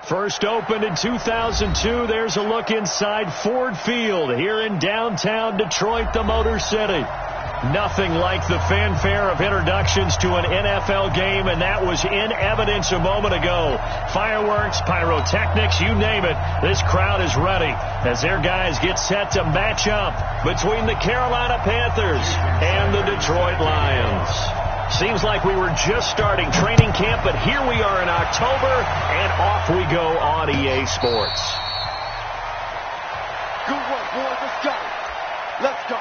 First opened in 2002. There's a look inside Ford Field here in downtown Detroit, the Motor City. Nothing like the fanfare of introductions to an NFL game, and that was in evidence a moment ago. Fireworks, pyrotechnics, you name it. This crowd is ready as their guys get set to match up between the Carolina Panthers and the Detroit Lions. Seems like we were just starting training camp, but here we are in October, and off we go on EA Sports. Good work, boys. Let's go. Let's go.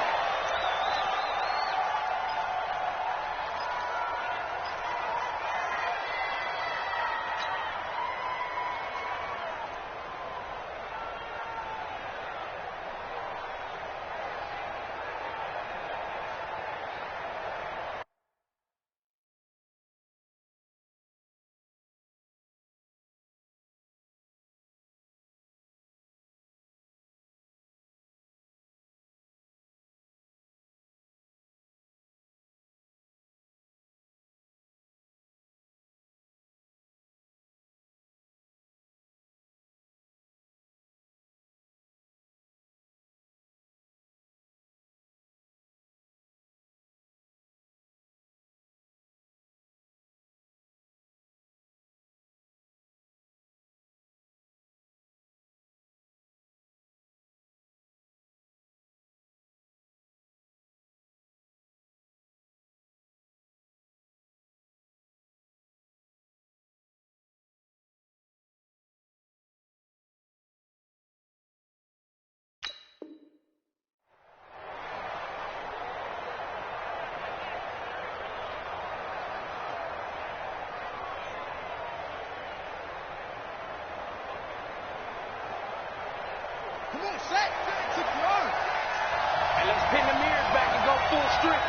And let's pin the mirrors back and go full strip.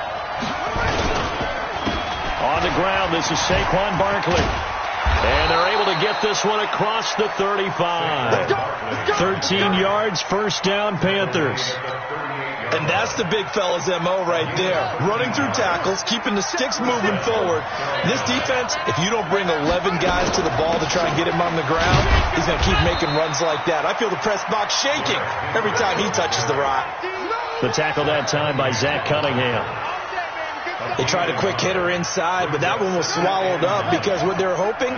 On the ground, this is Saquon Barkley. And they're able to get this one across the 35. 13 yards, first down, Panthers. And that's the big fella's MO right there. Running through tackles, keeping the sticks moving forward. This defense, if you don't bring 11 guys to the ball to try and get him on the ground, he's going to keep making runs like that. I feel the press box shaking every time he touches the rock. The tackle that time by Zach Cunningham. They tried a quick hitter inside, but that one was swallowed up because what they're hoping,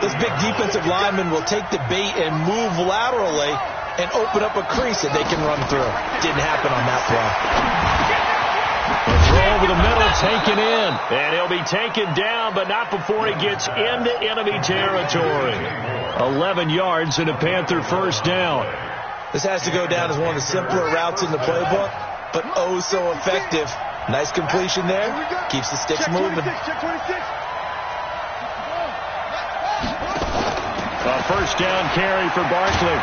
this big defensive lineman will take the bait and move laterally and open up a crease that they can run through. Didn't happen on that throw. The throw over the middle, taken in. And he'll be taken down, but not before he gets into enemy territory. 11 yards and a Panther first down. This has to go down as one of the simpler routes in the playbook, but oh so effective. Nice completion there. Keeps the sticks moving. A first down carry for Barkley.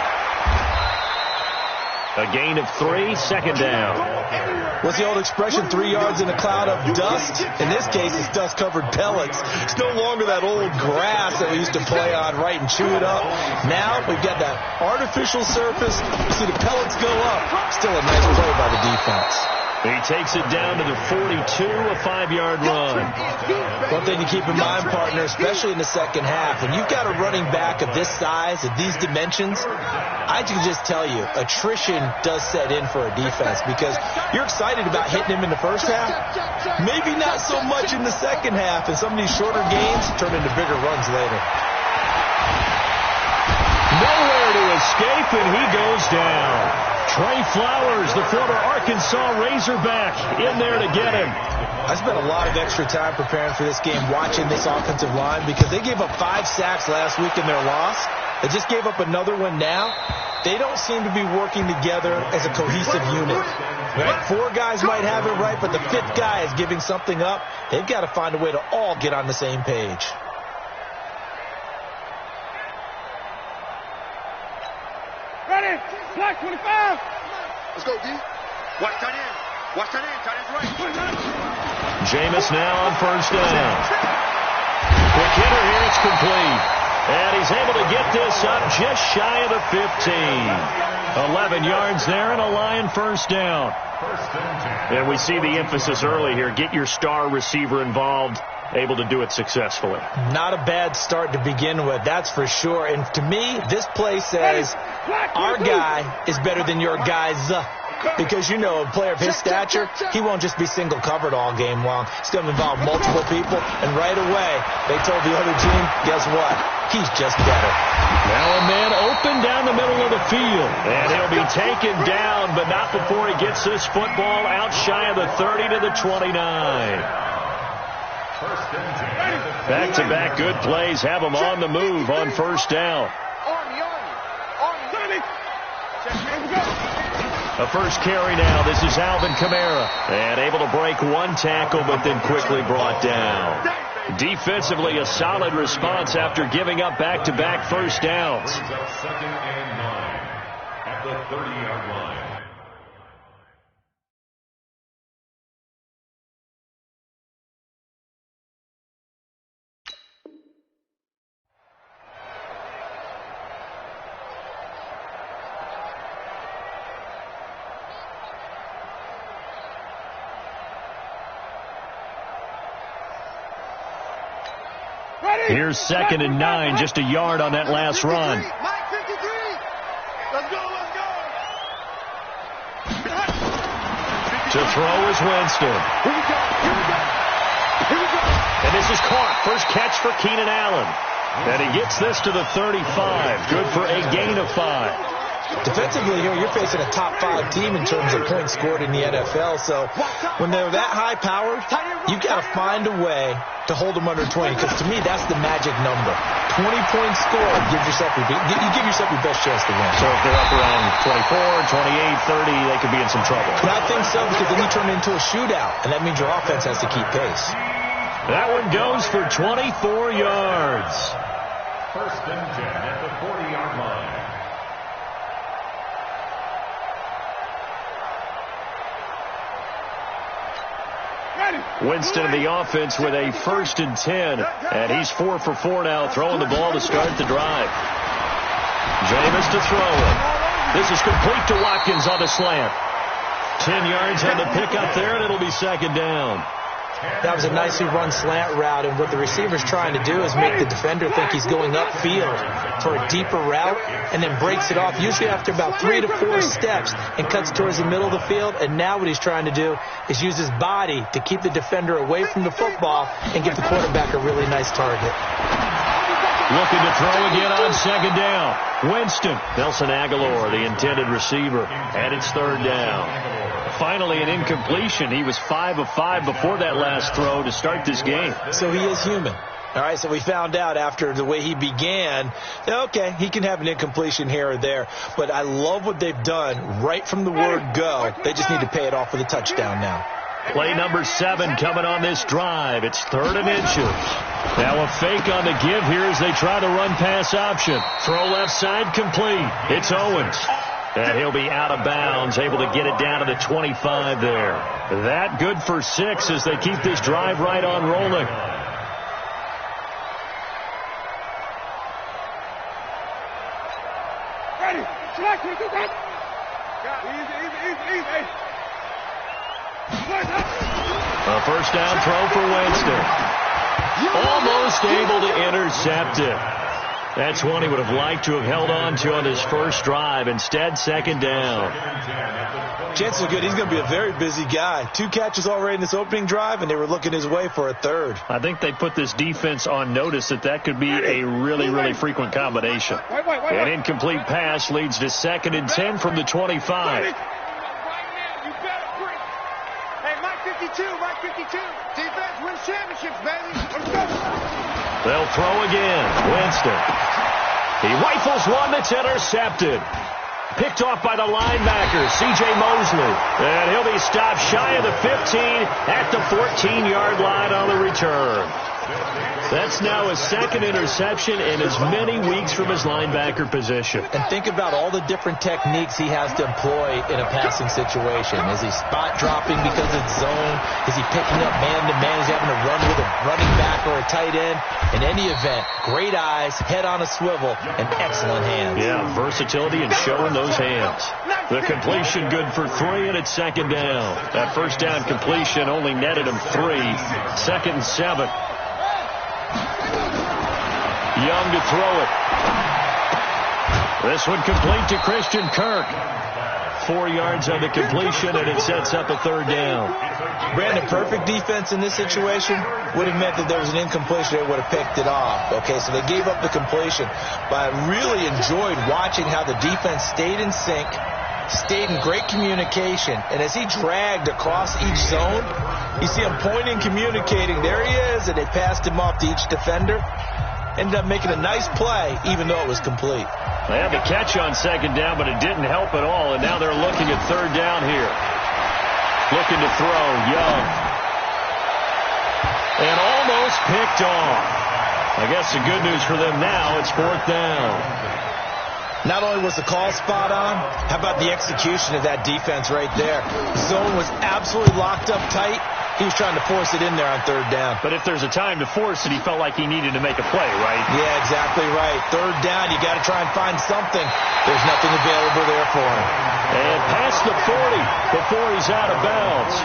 A gain of 3, second down. What's the old expression, 3 yards in a cloud of dust? In this case, it's dust-covered pellets. It's no longer that old grass that we used to play on, right, and chew it up. Now we've got that artificial surface. You see the pellets go up. Still a nice play by the defense. He takes it down to the 42, a 5-yard run. One thing to keep in mind, partner, especially in the second half, when you've got a running back of this size, of these dimensions, I can just tell you, attrition does set in for a defense because you're excited about hitting him in the first half. Maybe not so much in the second half, and some of these shorter games turn into bigger runs later. Nowhere to escape, and he goes down. Trey Flowers, the former Arkansas Razorback, in there to get him. I spent a lot of extra time preparing for this game, watching this offensive line, because they gave up 5 sacks last week in their loss. They just gave up another one now. They don't seem to be working together as a cohesive unit. Right? 4 guys might have it right, but the 5th guy is giving something up. They've got to find a way to all get on the same page. Ready? Black 25. Let's go, D. Watch tight end. Watch tight end. Tight end's right. Jameis now on first down. Quick hitter here. It's complete. And he's able to get this up just shy of the 15. 11 yards there and a Lion first down. And we see the emphasis early here. Get your star receiver involved. able to do it successfully. Not a bad start to begin with, that's for sure. And to me, this play says our guy is better than your guy's. Because, you know, a player of his stature, he won't just be single covered all game long. It's going to involve multiple people. And right away, they told the other team, guess what? He's just better. Now a man open down the middle of the field. And he'll be taken down, but not before he gets this football out shy of the 30 to the 29. Back-to-back good plays have him on the move on first down. A first carry now. This is Alvin Kamara. And able to break one tackle, but then quickly brought down. Defensively, a solid response after giving up back-to-back first downs. Second and 9 at the 30-yard line. Here's 2nd and 9, just a yard on that last run. Let's go. To throw is Winston. Here we go. And this is caught. First catch for Keenan Allen. And he gets this to the 35. Good for a gain of 5. Defensively here, you're facing a top 5 team in terms of points scored in the NFL. So when they're that high powered, you've got to find a way to hold them under 20, because to me, that's the magic number. 20 points scored, you give yourself your best chance to win. So if they're up around 24, 28, 30, they could be in some trouble. But I think so, because then you turn it into a shootout, and that means your offense has to keep pace. That one goes for 24 yards. First and 10 at the 40-yard line. Winston of the offense with a 1st and 10. And he's 4 for 4 now, throwing the ball to start the drive. Jameis to throw it. This is complete to Watkins on the slant. 10 yards on the pickup there, and it'll be 2nd down. That was a nicely run slant route, and what the receiver's trying to do is make the defender think he's going upfield for a deeper route, and then breaks it off, usually after about 3 to 4 steps, and cuts towards the middle of the field. And now what he's trying to do is use his body to keep the defender away from the football and give the quarterback a really nice target. Looking to throw again on 2nd down. Winston. Nelson Aguilar, the intended receiver, and it's 3rd down. Finally an incompletion. He was 5 of 5 before that last throw to start this game. So he is human. All right, so we found out after the way he began, okay, he can have an incompletion here or there, but I love what they've done right from the word go. They just need to pay it off with a touchdown now. Play number 7 coming on this drive. It's 3rd and inches. Now a fake on the give here as they try the run-pass option. Throw left side complete. It's Owens. And he'll be out of bounds, able to get it down to the 25 there. That good for 6 as they keep this drive right on rolling. Ready. Select. Easy. A first down throw for Winston. Almost able to intercept it. That's one he would have liked to have held on to on his first drive. Instead, 2nd down. Chances are good he's going to be a very busy guy. 2 catches already in this opening drive, and they were looking his way for a 3rd. I think they put this defense on notice that could be a really, really frequent combination. An incomplete pass leads to 2nd and 10 from the 25. Mike 52. Defense wins championships, baby. Let's go. They'll throw again. Winston. He rifles one that's intercepted. Picked off by the linebacker, C.J. Mosley. And he'll be stopped shy of the 15 at the 14-yard line on the return. That's now his 2nd interception in as many weeks from his linebacker position. And think about all the different techniques he has to employ in a passing situation. Is he spot dropping because it's zone? Is he picking up man-to-man? Is he having to run with a running back or a tight end? In any event, great eyes, head on a swivel, and excellent hands. Yeah, versatility and showing those hands. The completion good for 3, and it's 2nd down. That first down completion only netted him 3. 2nd and 7. Young to throw it. This one complete to Christian Kirk. 4 yards on the completion, and it sets up a third down. Brandon, perfect defense in this situation would have meant that there was an incompletion. They would have picked it off. Okay, so they gave up the completion. But I really enjoyed watching how the defense stayed in sync, stayed in great communication, and as he dragged across each zone, you see him pointing, communicating. There he is, and they passed him off to each defender. Ended up making a nice play, even though it was complete. They had the catch on second down, but it didn't help at all, and now they're looking at third down here. Looking to throw, Young. And almost picked off. I guess the good news for them now, it's fourth down. Not only was the call spot on, how about the execution of that defense right there? The zone was absolutely locked up tight. He was trying to force it in there on third down. But if there's a time to force it, he felt like he needed to make a play, right? Yeah, exactly right. Third down, you got to try and find something. There's nothing available there for him. And past the 40 before he's out of bounds.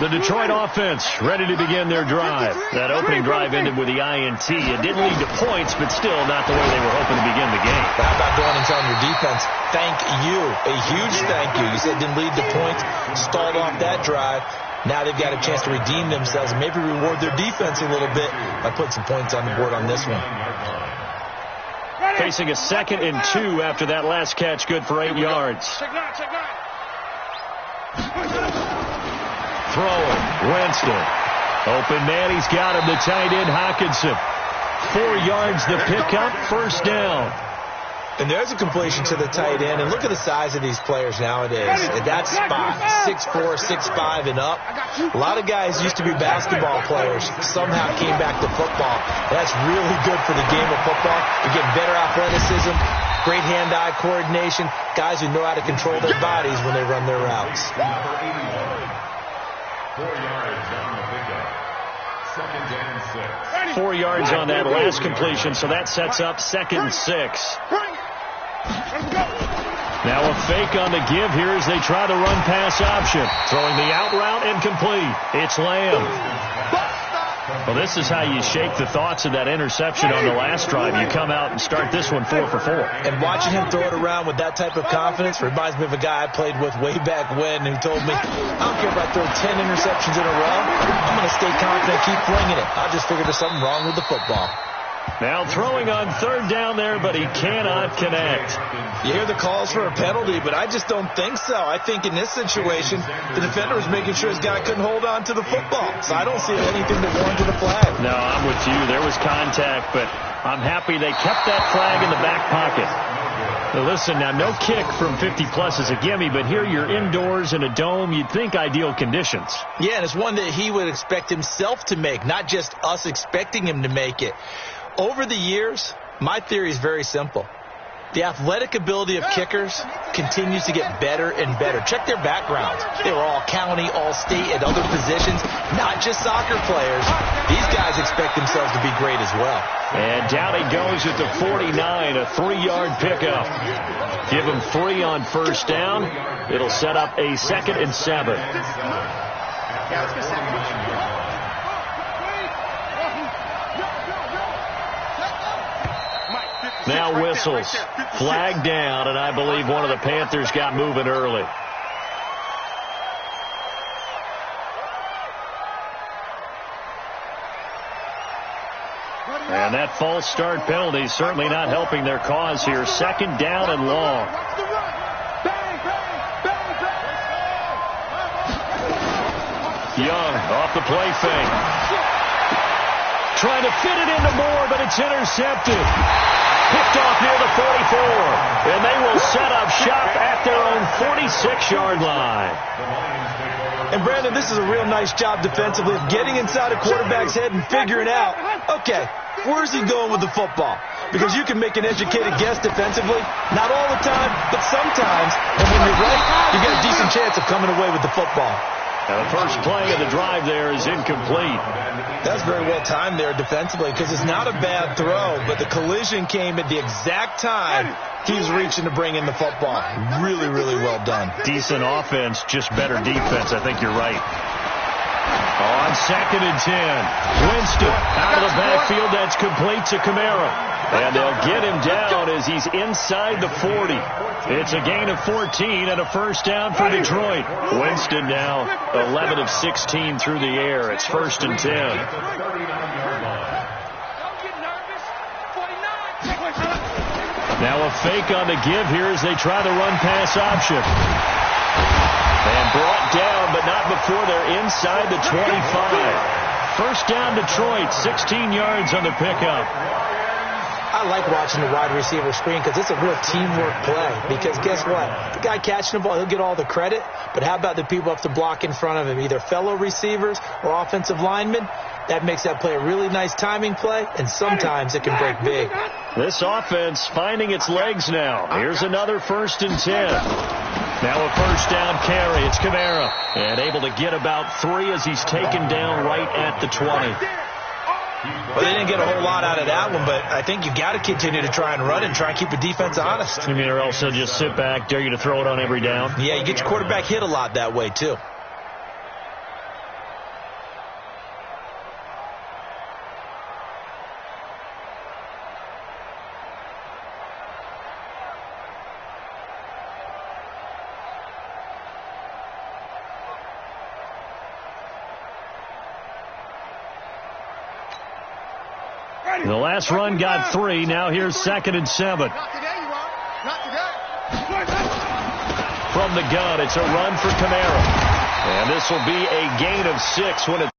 The Detroit offense ready to begin their drive. That opening drive ended with the INT. It didn't lead to points, but still not the way they were hoping to begin the game. But how about going and telling your defense, thank you, a huge thank you. You said it didn't lead to points, stalled off that drive. Now they've got a chance to redeem themselves and maybe reward their defense a little bit by putting some points on the board on this one. Facing a 2nd and 2 after that last catch, good for 8 yards. Throwing, Winston. Open man, he's got him, the tight end, Hockenson. 4 yards the pickup, first down. And there's a completion to the tight end. And look at the size of these players nowadays. At that spot, 6'4", 6'5", and up. A lot of guys used to be basketball players. Somehow came back to football. That's really good for the game of football. You're getting better athleticism, great hand-eye coordination, guys who know how to control their bodies when they run their routes. 4 yards on the pickup. 2nd and 6. 4 yards on that last completion, so that sets up 2nd and 6. Now a fake on the give here as they try the run-pass option. Throwing the out route incomplete. It's Lamb. Well, this is how you shake the thoughts of that interception on the last drive. You come out and start this one 4 for 4. And watching him throw it around with that type of confidence reminds me of a guy I played with way back when who told me, I don't care if I throw 10 interceptions in a row. I'm going to stay confident, keep flinging it. I just figured there's something wrong with the football. Now throwing on third down there, but he cannot connect. You hear the calls for a penalty, but I just don't think so. I think in this situation, the defender was making sure his guy couldn't hold on to the football. So I don't see anything that warranted a flag. No, I'm with you. There was contact, but I'm happy they kept that flag in the back pocket. Now listen, now no kick from 50-plus is a gimme, but here you're indoors in a dome. You'd think ideal conditions. Yeah, and it's one that he would expect himself to make, not just us expecting him to make it. Over the years, my theory is very simple. The athletic ability of kickers continues to get better and better. Check their backgrounds. They were all county, all state, at other positions, not just soccer players. These guys expect themselves to be great as well. And down he goes at the 49, a 3-yard pickup. Give him 3 on first down. It'll set up a 2nd and 7. Now whistles. Flag down, and I believe one of the Panthers got moving early. And that false start penalty is certainly not helping their cause here. 2nd down and long. Young off the play fake. Trying to fit it into Moore, but it's intercepted. Picked off near the 44. And they will set up shop at their own 46-yard line. And, Brandon, this is a real nice job defensively of getting inside a quarterback's head and figuring out, okay, where's he going with the football? Because you can make an educated guess defensively. Not all the time, but sometimes. And when you're right, you get a decent chance of coming away with the football. Now the first play of the drive there is incomplete. That's very well timed there defensively because it's not a bad throw, but the collision came at the exact time he was reaching to bring in the football. Really, really well done. Decent offense, just better defense. I think you're right. On 2nd and 10, Winston out of the backfield. That's complete to Kamara. And they'll get him down as he's inside the 40. It's a gain of 14 and a first down for Detroit. Winston now 11 of 16 through the air. It's 1st and 10. Now a fake on the give here as they try the run-pass option. And brought down, but not before they're inside the 25. First down Detroit, 16 yards on the pickup. I like watching the wide receiver screen because it's a real teamwork play. Because guess what? The guy catching the ball, he'll get all the credit. But how about the people up to block in front of him, either fellow receivers or offensive linemen? That makes that play a really nice timing play, and sometimes it can break big. This offense finding its legs now. Here's another 1st and 10. Now a first down carry. It's Kamara. And able to get about 3 as he's taken down right at the 20. Well, they didn't get a whole lot out of that one, but I think you got to continue to try and run and try and keep the defense honest. You mean, or else they'll just sit back, dare you to throw it on every down? Yeah, you get your quarterback hit a lot that way, too. The last run got 3. Now here's 2nd and 7. From the gun, it's a run for Kamara. And this will be a gain of 6 when it's